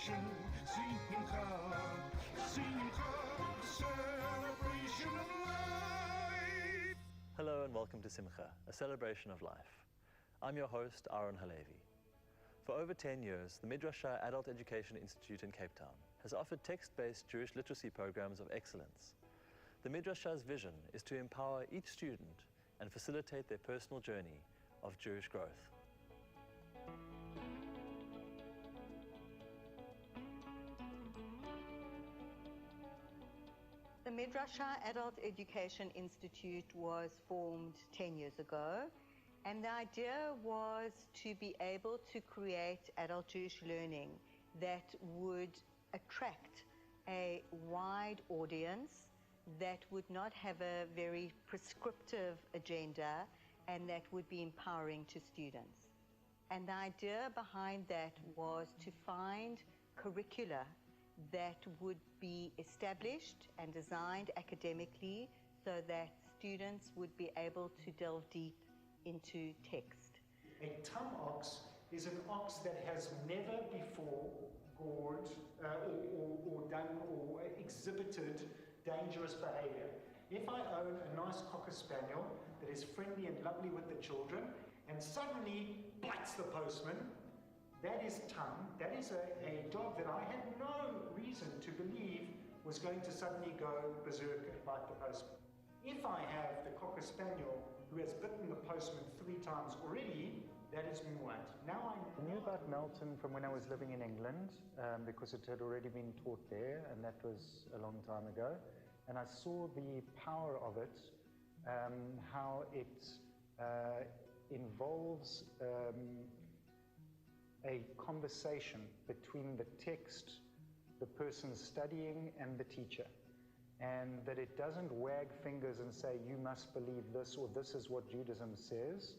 celebration, Simcha, Simcha, celebration of life. Hello and welcome to Simcha, a celebration of life. I'm your host, Aaron Halevi. For over 10 years, the Midrashah Adult Education Institute in Cape Town has offered text-based Jewish literacy programs of excellence. The Midrashah's vision is to empower each student and facilitate their personal journey of Jewish growth. The Midrashah Adult Education Institute was formed 10 years ago, and the idea was to be able to create adult Jewish learning that would attract a wide audience, that would not have a very prescriptive agenda, and that would be empowering to students. And the idea behind that was to find curricula that would be established and designed academically so that students would be able to delve deep into text. A tum ox is an ox that has never before gored or done or exhibited dangerous behavior. If I own a nice cocker spaniel that is friendly and lovely with the children and suddenly bites the postman, that is tum. That is a dog that I had no reason to believe was going to suddenly go berserk and bite the postman. If I have the cocker spaniel who has bitten the postman 3 times already, that is muad. Now I knew about Melton from when I was living in England because it had already been taught there, and that was a long time ago. And I saw the power of it, how it involves a conversation between the text, the person studying, and the teacher. And that it doesn't wag fingers and say, you must believe this, or this is what Judaism says.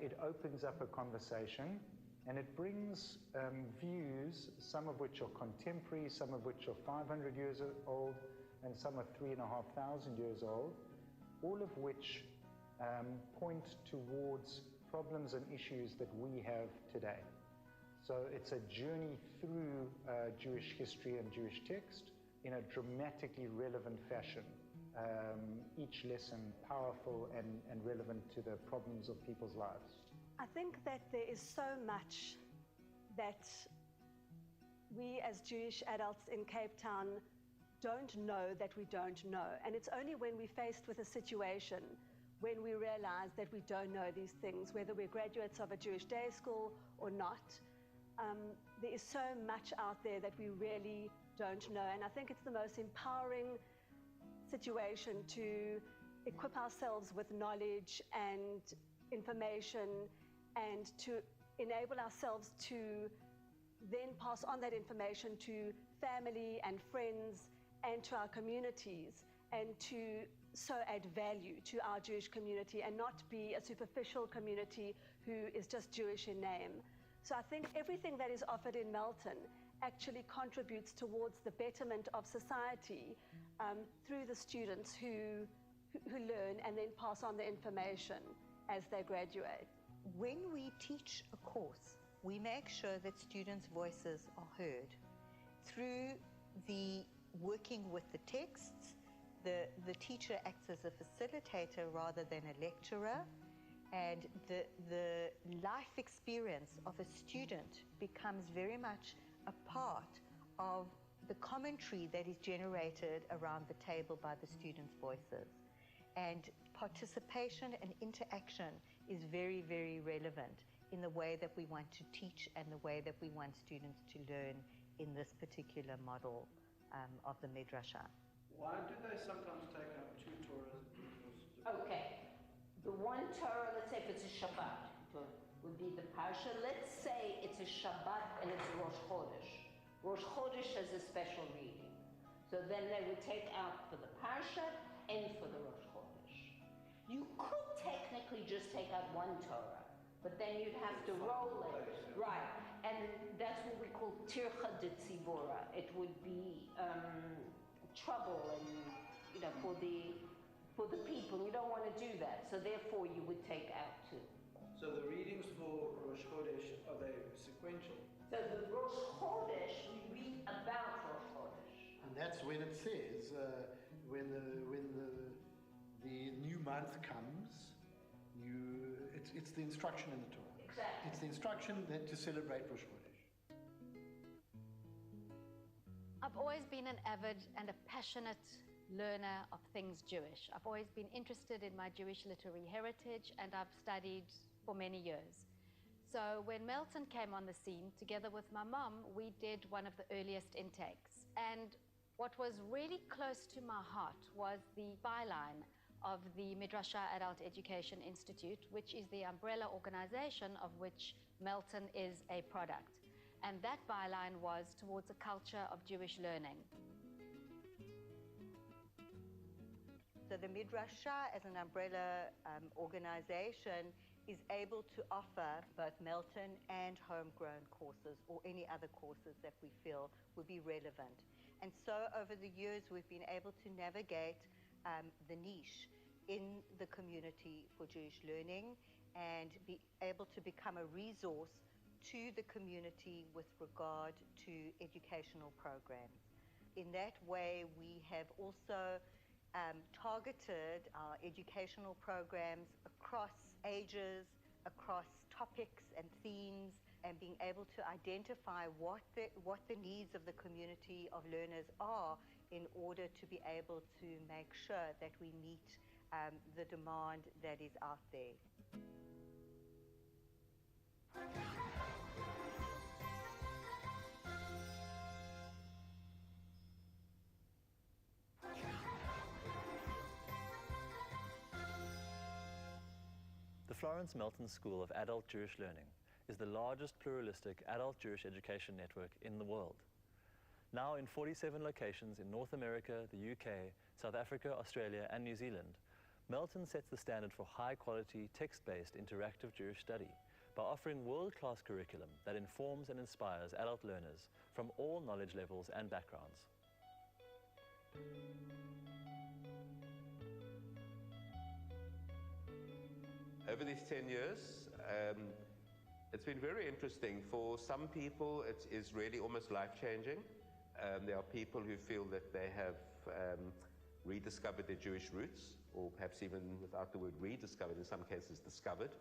It opens up a conversation, and it brings views, some of which are contemporary, some of which are 500 years old, and some are 3,500 years old, all of which point towards problems and issues that we have today. So it's a journey through Jewish history and Jewish text in a dramatically relevant fashion. Each lesson powerful and relevant to the problems of people's lives. I think that there is so much that we as Jewish adults in Cape Town don't know that we don't know. And it's only when we're faced with a situation when we realize that we don't know these things, whether we're graduates of a Jewish day school or not. There is so much out there that we really don't know. And I think it's the most empowering situation to equip ourselves with knowledge and information, and to enable ourselves to then pass on that information to family and friends and to our communities, and to so add value to our Jewish community and not be a superficial community who is just Jewish in name. So I think everything that is offered in Melton actually contributes towards the betterment of society through the students who learn and then pass on the information as they graduate. When we teach a course, we make sure that students' voices are heard through the working with the texts. The teacher acts as a facilitator rather than a lecturer, and the life experience of a student becomes very much a part of the commentary that is generated around the table by the students' voices. And participation and interaction is very, very relevant in the way that we want to teach and the way that we want students to learn in this particular model of the Midrashah. Why do they sometimes take up 2 Torahs? Okay, the one Torah, let's say if it's a Shabbat, would be the Parsha. Let's say it's a Shabbat and it's a Rosh Chodesh. Rosh Chodesh has a special reading. So then they would take out for the Parsha and for the Rosh Chodesh. You could technically just take out 1 Torah, but then you'd have to roll it. Right, and that's what we call Tircha de Tzibora. It would be trouble and, for the people. You don't want to do that, so therefore you would take out 2. So the readings for Rosh Chodesh, are they sequential? So the Rosh Chodesh, we read about Rosh Chodesh. And that's when it says, when the new month comes, it's the instruction in the Torah. Exactly. It's the instruction that to celebrate Rosh Chodesh. I've always been an avid and a passionate learner of things Jewish. I've always been interested in my Jewish literary heritage, and I've studied for many years. So when Melton came on the scene, together with my mum, we did one of the earliest intakes. And what was really close to my heart was the byline of the Midrasha Adult Education Institute, which is the umbrella organization of which Melton is a product. And that byline was towards a culture of Jewish learning. So the Midrasha, as an umbrella organization, is able to offer both Melton and homegrown courses or any other courses that we feel would be relevant. And so over the years, we've been able to navigate the niche in the community for Jewish learning and be able to become a resource to the community with regard to educational programs. In that way, we have also targeted our educational programs across ages, across topics and themes, and being able to identify what the needs of the community of learners are in order to be able to make sure that we meet the demand that is out there. The Florence Melton School of Adult Jewish Learning is the largest pluralistic adult Jewish education network in the world. Now in 47 locations in North America, the UK, South Africa, Australia, and New Zealand, Melton sets the standard for high-quality, text-based interactive Jewish study by offering world-class curriculum that informs and inspires adult learners from all knowledge levels and backgrounds. Over these 10 years, it's been very interesting. For some people, it is really almost life-changing. There are people who feel that they have rediscovered their Jewish roots, or perhaps even without the word rediscovered, in some cases discovered.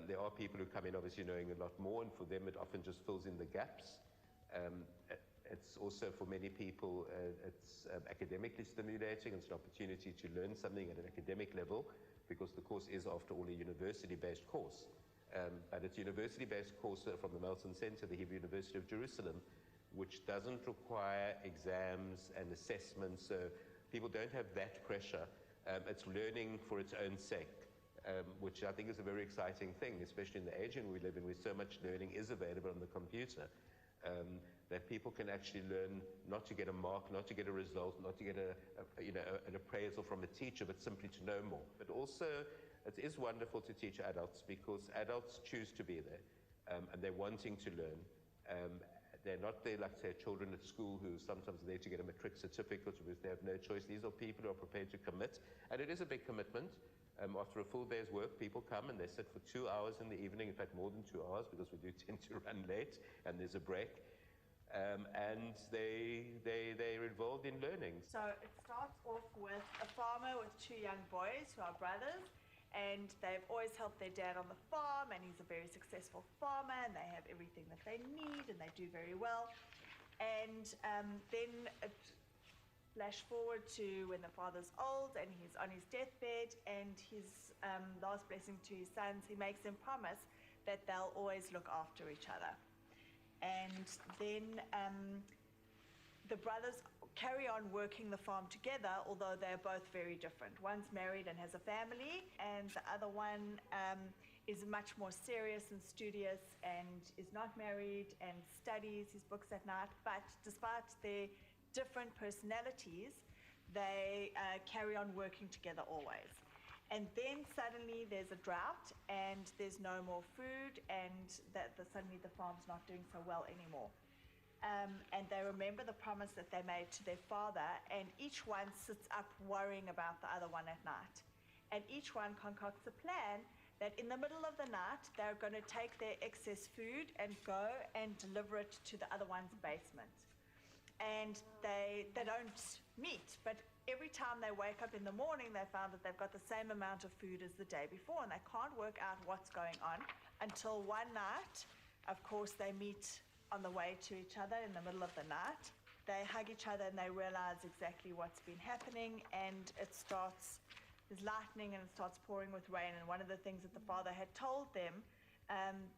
There are people who come in obviously knowing a lot more, and for them it often just fills in the gaps. It's also, for many people, it's academically stimulating. It's an opportunity to learn something at an academic level, because the course is, after all, a university-based course. But it's a university-based course from the Melton Center, the Hebrew University of Jerusalem, which doesn't require exams and assessments, so people don't have that pressure. It's learning for its own sake, which I think is a very exciting thing, especially in the age in we live in, where so much learning is available on the computer. That people can actually learn not to get a mark, not to get a result, not to get an appraisal from a teacher, but simply to know more. But also, it is wonderful to teach adults, because adults choose to be there, and they're wanting to learn. They're not there like, say, children at school who sometimes are there to get a matric certificate because they have no choice. These are people who are prepared to commit, and it is a big commitment. After a full day's work, people come and they sit for 2 hours in the evening, in fact more than 2 hours, because we do tend to run late and there's a break. And they're involved in learning. So it starts off with a farmer with 2 young boys who are brothers, and they've always helped their dad on the farm, and he's a very successful farmer, and they have everything that they need, and they do very well. And then it flash forward to when the father's old and he's on his deathbed, and his last blessing to his sons, he makes them promise that they'll always look after each other. And then the brothers carry on working the farm together, although they're both very different. One's married and has a family, and the other one is much more serious and studious and is not married and studies his books at night. But despite their different personalities, they carry on working together always. And then suddenly there's a drought and there's no more food, and suddenly the farm's not doing so well anymore. And they remember the promise that they made to their father, and each one sits up worrying about the other one at night. And each one concocts a plan that in the middle of the night, they're going to take their excess food and go and deliver it to the other one's basement. And they don't meet, but every time they wake up in the morning, they found that they've got the same amount of food as the day before, and they can't work out what's going on until one night, of course, they meet on the way to each other in the middle of the night. They hug each other and they realize exactly what's been happening, and there's lightning and it starts pouring with rain. And one of the things that the father had told them,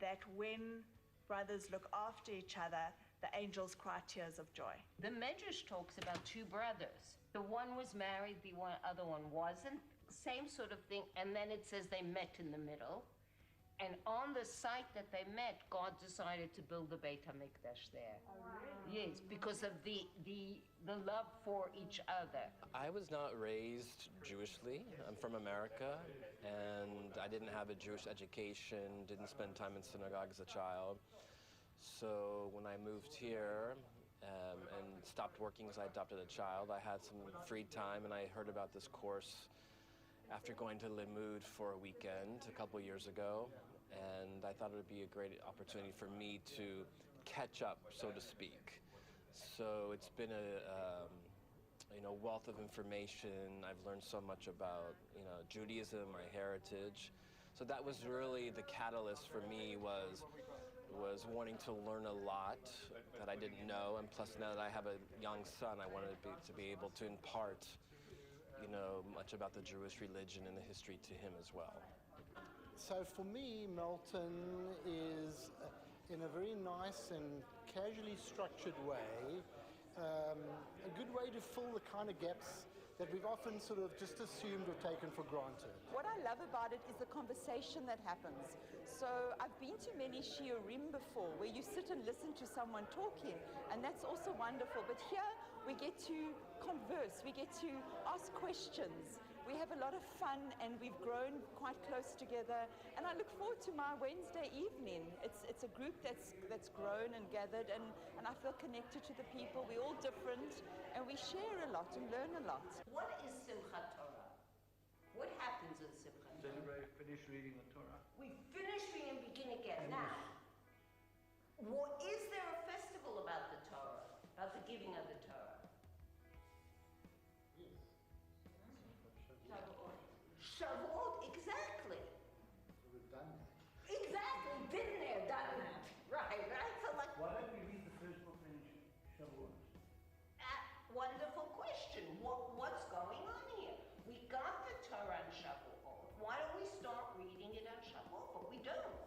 that when brothers look after each other, the angels cry tears of joy. The Medrash talks about two brothers. The one was married, the other one wasn't. Same sort of thing. And then it says they met in the middle. And on the site that they met, God decided to build the Beit HaMikdash there. Oh, really? Yes, because of the love for each other. I was not raised Jewishly. I'm from America, and I didn't have a Jewish education, didn't spend time in synagogue as a child. So when I moved here and stopped working as I adopted a child, I had some free time, and I heard about this course after going to Limud for a weekend a couple years ago. And I thought it would be a great opportunity for me to catch up, so to speak. So it's been a wealth of information. I've learned so much about Judaism, my heritage. So that was really the catalyst for me, was wanting to learn a lot that I didn't know, and plus now that I have a young son, I wanted to be able to impart much about the Jewish religion and the history to him as well. So for me, Melton is, in a very nice and casually structured way, a good way to fill the kind of gaps that we've often sort of just assumed or taken for granted. What I love about it is the conversation that happens. So I've been to many shiurim before where you sit and listen to someone talking, and that's also wonderful. But here we get to converse, we get to ask questions. We have a lot of fun, and we've grown quite close together. And I look forward to my Wednesday evening. It's a group that's grown and gathered, and I feel connected to the people. We're all different, and we share a lot and learn a lot. What is Simchat Torah? What happens in Simchat Torah? Celebrate, finish reading the Torah. We finish reading and begin again. Now, is there a festival about the Torah, about the giving of the Torah? Shavuot, exactly. We've done that. Exactly, been there, done that. Right. So like, Why don't we read the first book in Shavuot? Wonderful question. What's going on here? We got the Torah on Shavuot. Why don't we start reading it on Shavuot? But we don't.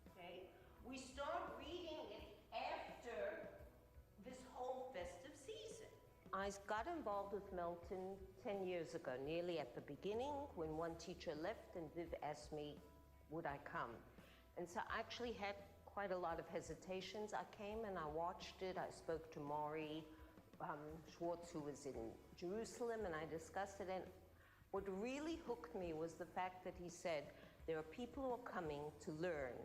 Okay? We start reading it after this whole festive season. I got involved with Melton 10 years ago, nearly at the beginning, when one teacher left and Viv asked me, would I come? And so I actually had quite a lot of hesitations. I came and I watched it. I spoke to Maury Schwartz, who was in Jerusalem, and I discussed it. And what really hooked me was the fact that he said, there are people who are coming to learn,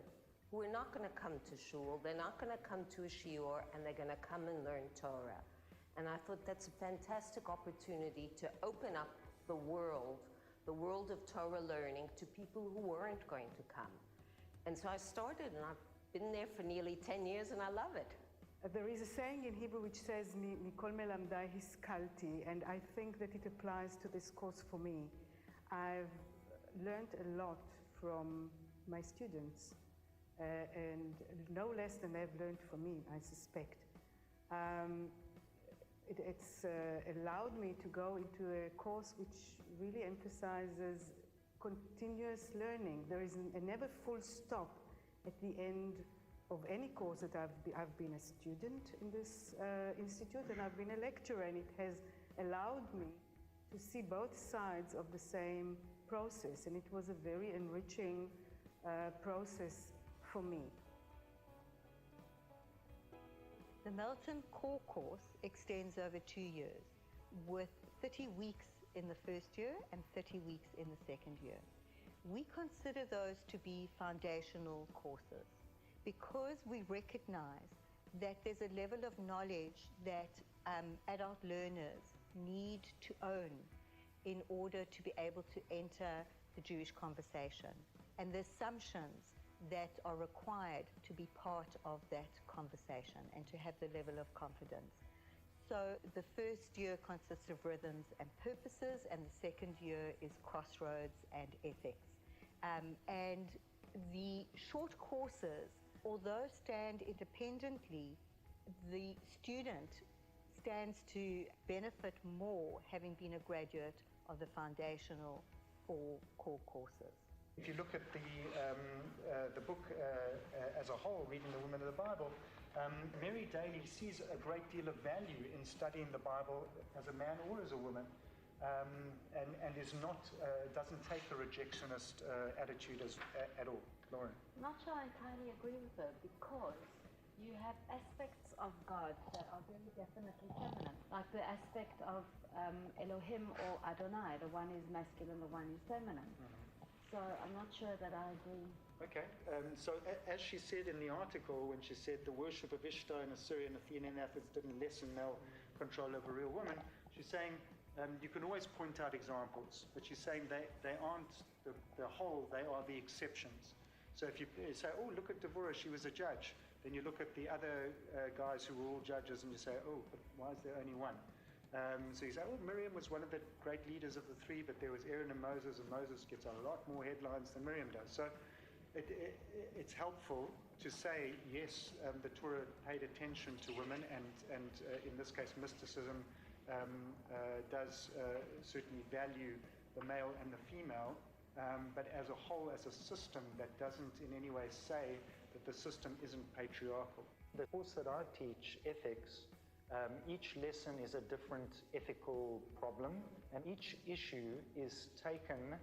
who are not going to come to shul, they're not going to come to a shiur, and they're going to come and learn Torah. And I thought that's a fantastic opportunity to open up the world of Torah learning to people who weren't going to come. And so I started, and I've been there for nearly 10 years, and I love it. There is a saying in Hebrew which says, Mikol melamdai hiskalti, and I think that it applies to this course for me. I've learned a lot from my students, and no less than they've learned from me, I suspect. It's allowed me to go into a course which really emphasizes continuous learning. There is a never full stop at the end of any course that I've been a student in this institute, and I've been a lecturer, and it has allowed me to see both sides of the same process, and it was a very enriching process for me. The Melton core course extends over 2 years, with 30 weeks in the first year and 30 weeks in the second year. We consider those to be foundational courses because we recognize that there's a level of knowledge that adult learners need to own in order to be able to enter the Jewish conversation. and the assumptions that are required to be part of that conversation and to have the level of confidence. So the first year consists of rhythms and purposes, and the second year is crossroads and ethics. And the short courses, although stand independently, the student stands to benefit more having been a graduate of the foundational 4 core courses. If you look at the book as a whole, Reading the Women of the Bible, Mary Daly sees a great deal of value in studying the Bible as a man or as a woman, and is not doesn't take a rejectionist attitude at all. Lauren? Not sure I entirely agree with her, because you have aspects of God that are very definitely feminine, like the aspect of Elohim or Adonai. The one is masculine, the one is feminine. So I'm not sure that I agree. Okay, so as she said in the article, when she said the worship of Ishtar in Assyria and Athenian Athens didn't lessen male control over real women, she's saying you can always point out examples, but she's saying they aren't the whole, they are the exceptions. So if you say, oh, look at Deborah, she was a judge, then you look at the other guys who were all judges and you say, oh, but why is there only one? So you say, oh, Miriam was one of the great leaders of the 3, but there was Aaron and Moses gets a lot more headlines than Miriam does. So it's helpful to say, yes, the Torah paid attention to women, and in this case, mysticism does certainly value the male and the female, but as a whole, as a system, that doesn't in any way say that the system isn't patriarchal. The course that I teach, ethics, each lesson is a different ethical problem, and each issue is taken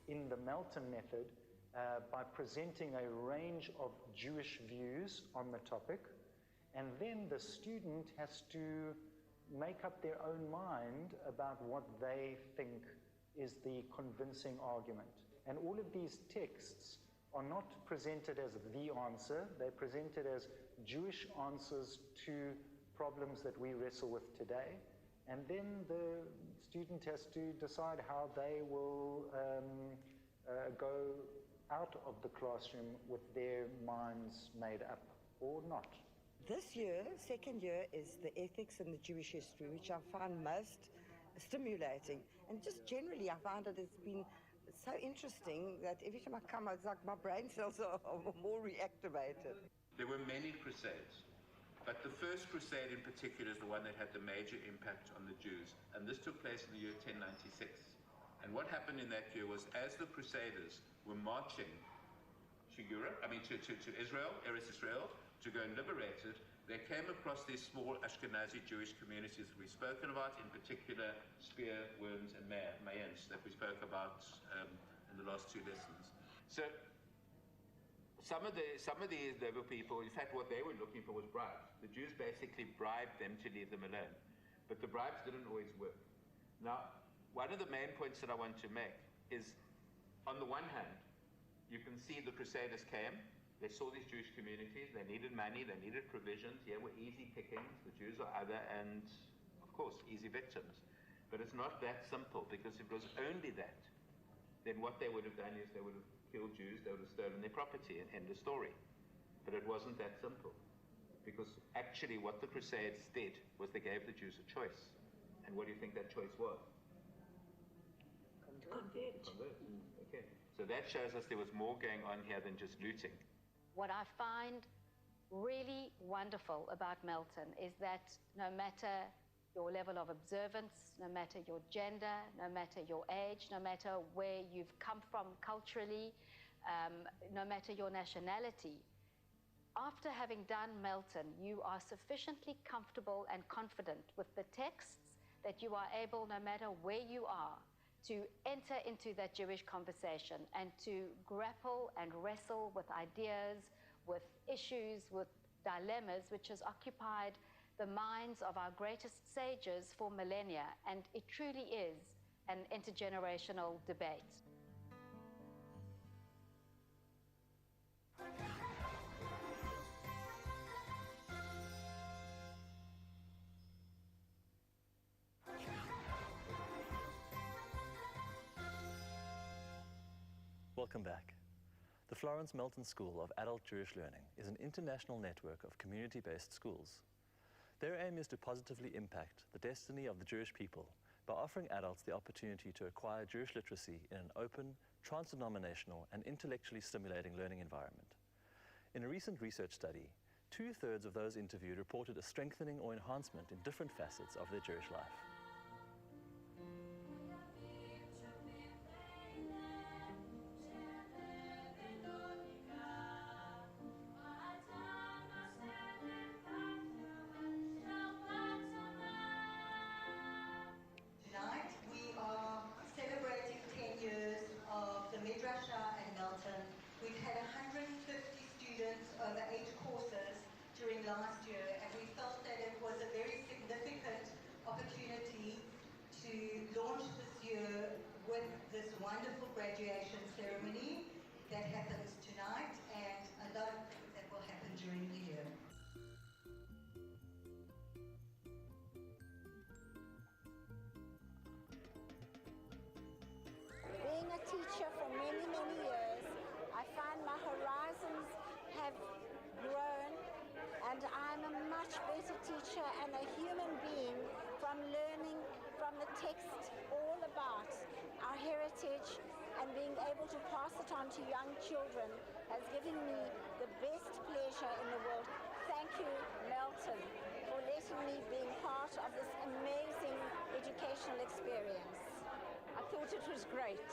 in the Melton method by presenting a range of Jewish views on the topic, and then the student has to make up their own mind about what they think is the convincing argument. And all of these texts are not presented as the answer, they're presented as Jewish answers to problems that we wrestle with today, and then the student has to decide how they will go out of the classroom with their minds made up or not. This year, second year, is the ethics and the Jewish history, which I find most stimulating, and just generally I find that it's been so interesting that every time I come, it's like my brain cells are more reactivated. There were many crusades. But the first crusade in particular is the one that had the major impact on the Jews. And this took place in the year 1096. And what happened in that year was, as the crusaders were marching to Europe, to Israel, Eretz Israel, to go and liberate it, they came across these small Ashkenazi Jewish communities that we've spoken about, in particular Spear, Worms, and Mayence, that we spoke about in the last 2 lessons. So some of these level people, in fact, what they were looking for was bribes. The Jews basically bribed them to leave them alone. But the bribes didn't always work. Now, one of the main points that I want to make is, on the one hand, you can see the Crusaders came, they saw these Jewish communities, they needed money, they needed provisions, here were easy pickings, the Jews are other, and, of course, easy victims. But it's not that simple, because if it was only that, then what they would have done is they would have killed Jews, they would have stolen their property, and end the story. But it wasn't that simple, because actually what the Crusades did was they gave the Jews a choice. And what do you think that choice was? Convert. Okay. So that shows us there was more going on here than just looting. What I find really wonderful about Melton is that no matter your level of observance, no matter your gender, no matter your age, no matter where you've come from culturally, no matter your nationality, after having done Melton, you are sufficiently comfortable and confident with the texts that you are able, no matter where you are, to enter into that Jewish conversation and to grapple and wrestle with ideas, with issues, with dilemmas, which has occupied the minds of our greatest sages for millennia, and it truly is an intergenerational debate. Welcome back. The Florence Melton School of Adult Jewish Learning is an international network of community-based schools. Their aim is to positively impact the destiny of the Jewish people by offering adults the opportunity to acquire Jewish literacy in an open, trans-denominational, and intellectually stimulating learning environment. In a recent research study, 2/3 of those interviewed reported a strengthening or enhancement in different facets of their Jewish life. Tonight we are celebrating 10 years of the Midrasha and Melton. We've had 150 students over 8 courses during last year, and we felt that it was a very significant opportunity to launch this year with this wonderful graduation ceremony that happens tonight, and a lot of things that will happen during the year. Being a teacher for many, many years, I find my horizons have grown, and I'm a much better teacher and a human being from learning from the text all about our heritage, and being able to pass it on to young children has given me the best pleasure in the world. Thank you, Melton, for letting me be part of this amazing educational experience. I thought it was great,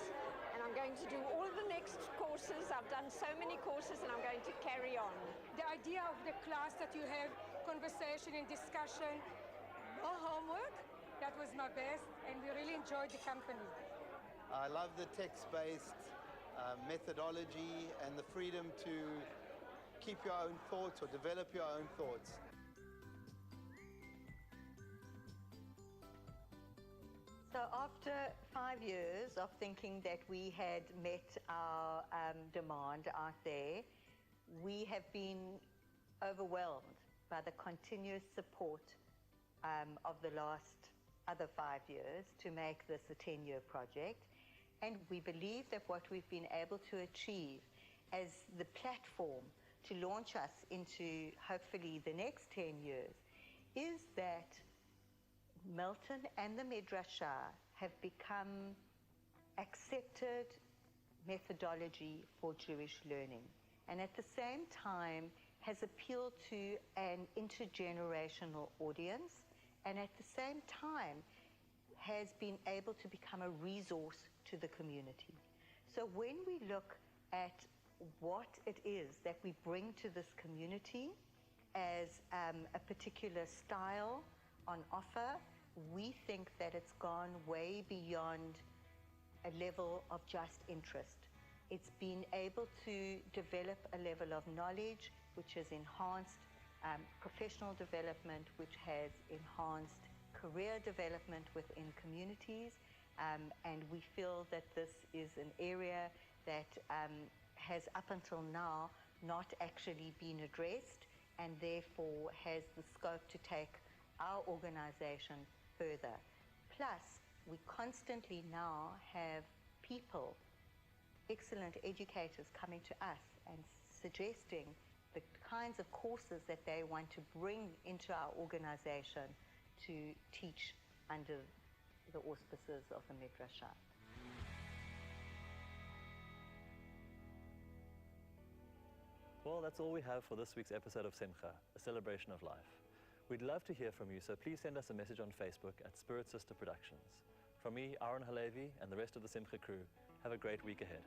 and I'm going to do all the next courses. I've done so many courses, and I'm going to carry on. The idea of the class that you have conversation and discussion, no homework, that was my best, and we really enjoyed the company. I love the text-based methodology and the freedom to keep your own thoughts or develop your own thoughts. So after 5 years of thinking that we had met our demand out there, we have been overwhelmed by the continuous support of the last other 5 years to make this a 10-year project. And we believe that what we've been able to achieve as the platform to launch us into hopefully the next 10 years is that Melton and the Midrasha have become accepted methodology for Jewish learning, and at the same time has appealed to an intergenerational audience, and at the same time has been able to become a resource to the community. So when we look at what it is that we bring to this community as a particular style on offer, we think that it's gone way beyond a level of just interest. It's been able to develop a level of knowledge which has enhanced professional development, which has enhanced career development within communities, and we feel that this is an area that has up until now not actually been addressed, and therefore has the scope to take our organization further. Plus, we constantly now have people, excellent educators, coming to us and suggesting the kinds of courses that they want to bring into our organization to teach under the auspices of the Midrasha. Well, that's all we have for this week's episode of Simcha, a celebration of life. We'd love to hear from you, so please send us a message on Facebook at Spirit Sister Productions. From me, Aaron Halevi, and the rest of the Simcha crew, have a great week ahead.